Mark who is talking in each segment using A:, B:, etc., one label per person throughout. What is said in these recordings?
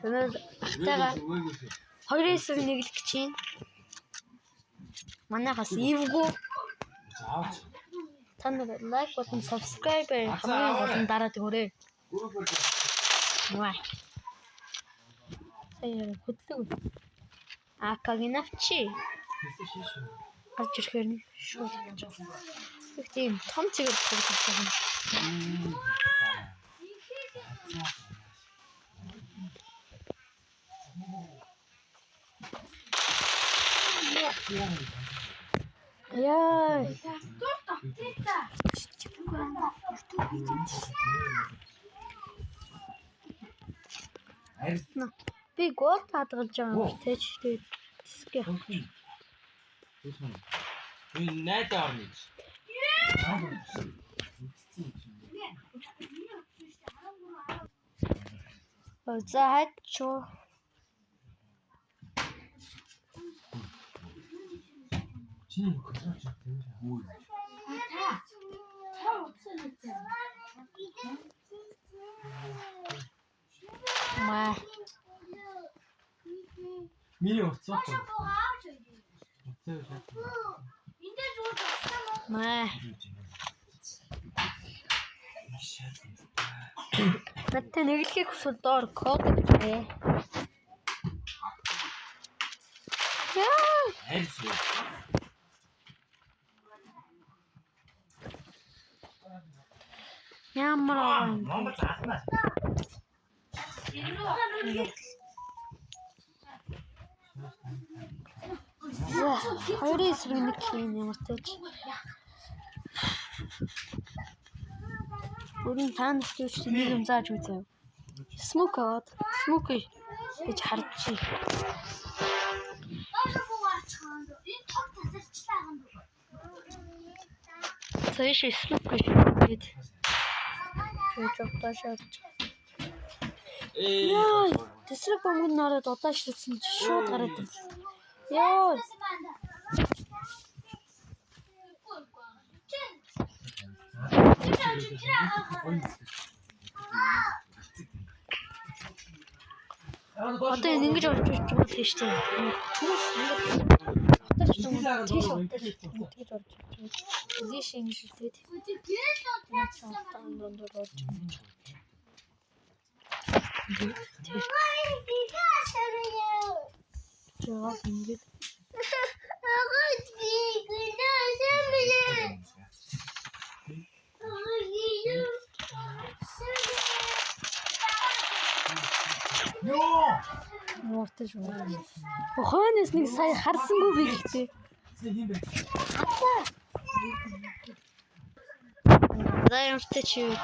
A: Өнөөдөр ахтайгаа 2-1 гэж чинь. Манайхаас ивгүй. Та нар лайк болон subscribe хамгийн гол нь дараад өгөөрэй. Вай. Сая хөдлөг. Акагийн авчи. Авч ирэхээр нь шууд авч. Их тийм том цэгэр тоглож байгаа юм. Яа. Би гол хадгалж байгаа юм теч тэгээд тисгээ.
B: Би найдаа орно.
A: За хачуу.
B: Чи контролч үү? Та утсан.
A: Маа.
B: Миний утсан.
A: Маа. Надад нэглэхийг хүсвэл доор код өгчээ. Ямар
B: Монгол заахнаа.
A: Хоёрын эсрэг нэг юм ямар тааж. Өөрийн таанаас ч нэг юм зааж үзье. Smoke гэж харж. Цааш smoke гэж. Яа, тэсрэг бомгон нараад удаашлсан чи шууд гараад ир. Яа. Одоо ингэж орж ирж байгаа тийш тийм. Хүмүүс ингэж отооч юм тийш отооч ингэж орж ирж. Дийш ингэж үлдээд. Жоо ингэж. Мууртаж байна. Хойноос нэг сая харсангүй би гэхдээ. За юмтай чи юу?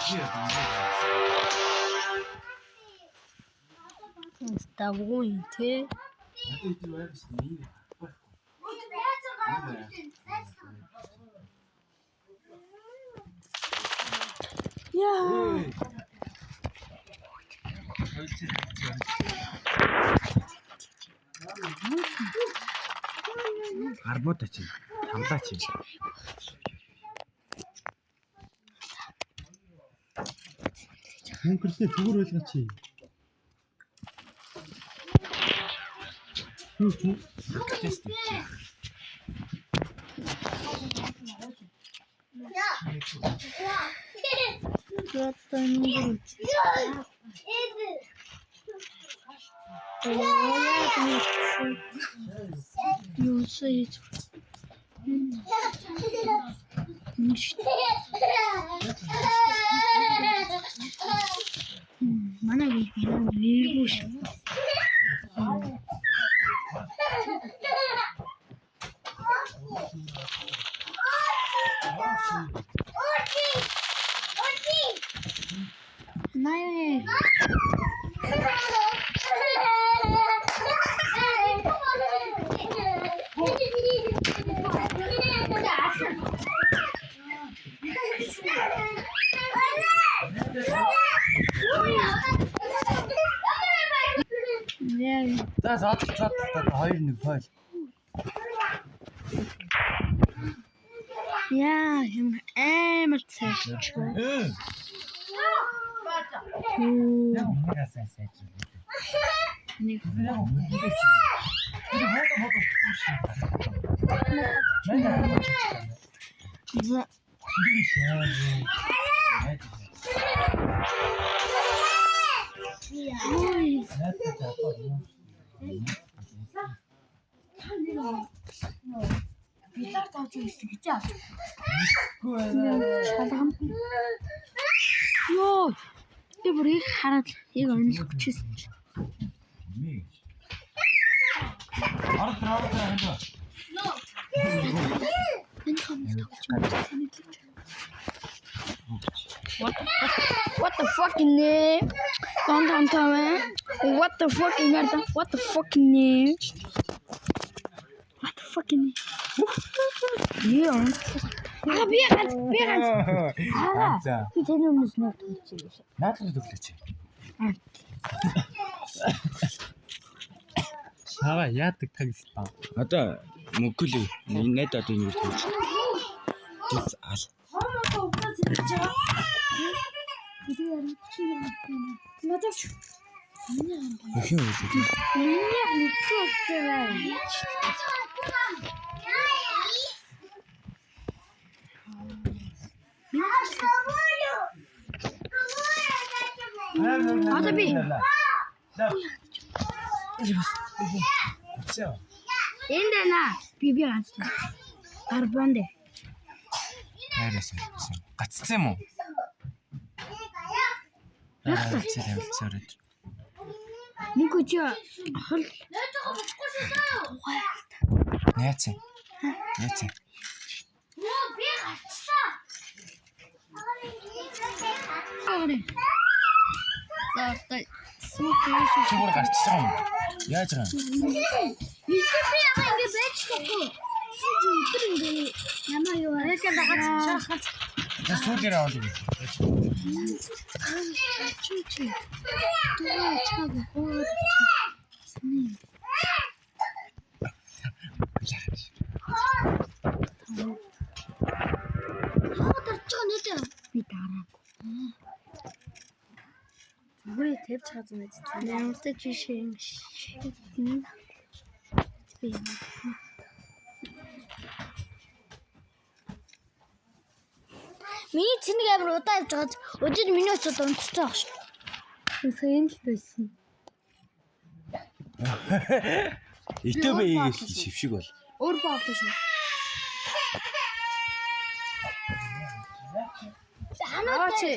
A: Ставгүй тий. Яа.
B: Арбота чи. Хамлаа чи. Хөнгөлтэй зүгээр байлгаа чи. Юу чи? Тест.
A: You say it. Mana virgus.
B: За зад 2-1 хойл.
A: Яа, юм амар цааш.
B: Яа, нэг асаа сайж.
A: Нэг. За.
C: Билар тааж ирсэн гэж авч.
A: Шалгам. Йоо. Би бүр их хараад яг онцлог чийсэн чи. What the fucking name? Don't tell me. What the fucking name? What the fucking name? What the fucking name? Yeah. Би ганц.
B: За.
A: Би таны өмнөөс нэг төгсөж.
B: Наадлаа төглөөч. Сава яадаг тагстаа.
D: Одоо мөнгөлөө найд одоо энэ юу гэж. Тэс ал.
C: Хоомоо угтаа зэрэж байгаа.
A: Би ярих чи юм.
C: Надад
D: Өхөн үү.
A: Миний нүцгтэй байна. Одоо би энд байна. Би ганц. Арбонд.
D: Хайрасан. Гацсан юм уу? Явцаарай.
A: Мөнгө чи хол
D: Нээцэн.
C: би гацсан.
A: аврэ. За одоо сүүх
D: Чигээр гарч байгаа юм. Яаж байгаа юм?
C: Би яагаад ингэ байж чадахгүй. Чи өдөр ингэ ямар юу аа.
A: Яка дагац.
D: За сүүлээр аваад үү.
A: Чи. Тоо чаг.
C: Хаадарч байгаа нэ.
A: Би дараа.
C: Зүгээр тэр чааз мэд.
A: Нэмэлт жишээ. Би
C: Миний цэнийг амар удаа явж байгаа. Өдөр миний очоод унтчих жоох шүү.
A: сайн л байсан.
D: Итэ бэйгээс шившиг бол.
A: Өөр бооглоо шүү.
C: Ханаа чи.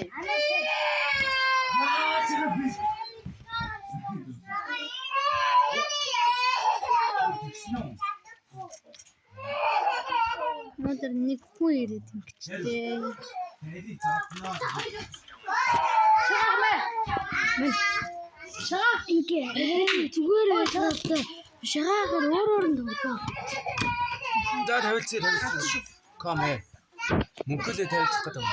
A: Өнөөдөр нэг хүн ирээд юм гэжтэй.
C: Шаа ингэ зүгээр байгаад шаагаар өөр тоглоо.
D: За тавилцъя. Come here. Мөнгөлөө тавилцах гэдэг юм.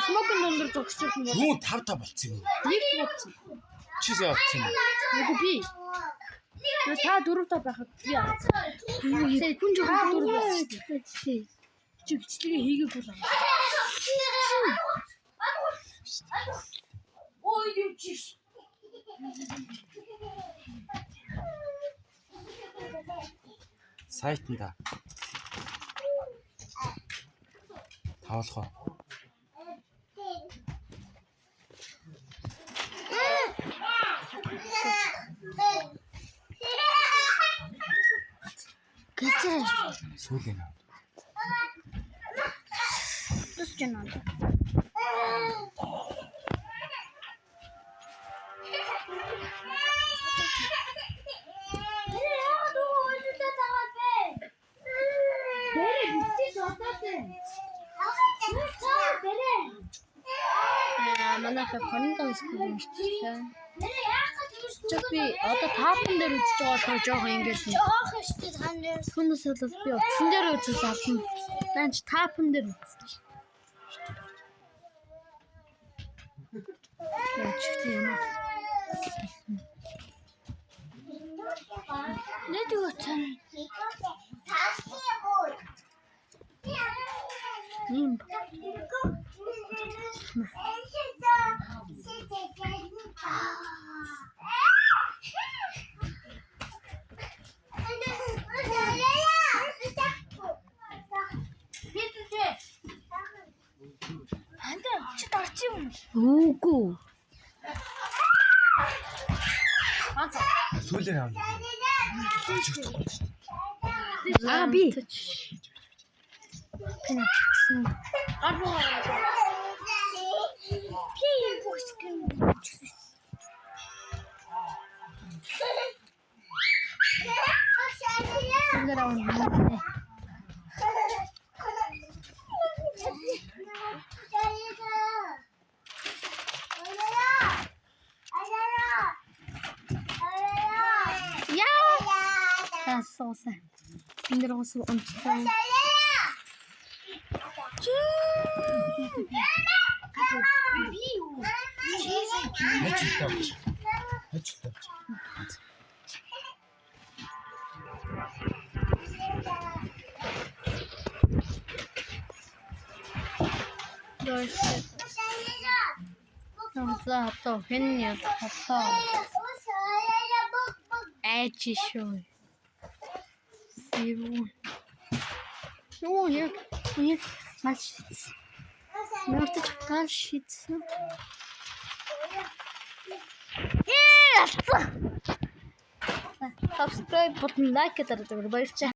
A: Смокын дондор зогсчих юм бол
D: Юу 5 болцсон юм.
A: нэг бодсон.
D: Чисээ авчихсан юм.
A: Үгүй би. Та дөрөвтэй байхад би авсан. Хүн жоохон дөрөв байсан. Чи бичлэгээ хийгээгүй л аа.
C: Ой юу чи.
D: Сайтнда. Тавлахоо.
C: Гэцээ.
D: Сүүлээ.
C: Тус ч наа.
A: Манайхаа хорндоо скул юм шүү дээ. Чиг би одоо таапан дээр үзэж байгаа болохоор жоохон ингэж юм.
C: Жоох штэ тань.
A: Хүнээс бол би утсан дээр үзэж авсан. Данч таапан дээр үзсэн. Чихтэй юм аа.
C: Нэт үгүй.
A: Ийм. үгүй.
B: Сүүлээр авах.
A: Аа би. Соуса. Эндэр ус онцлоо. То хэнэ хата. Эчишой. Юу яг малшиц. Нэртэж галшиц. Subscribe button like гэдэг баярлалаа.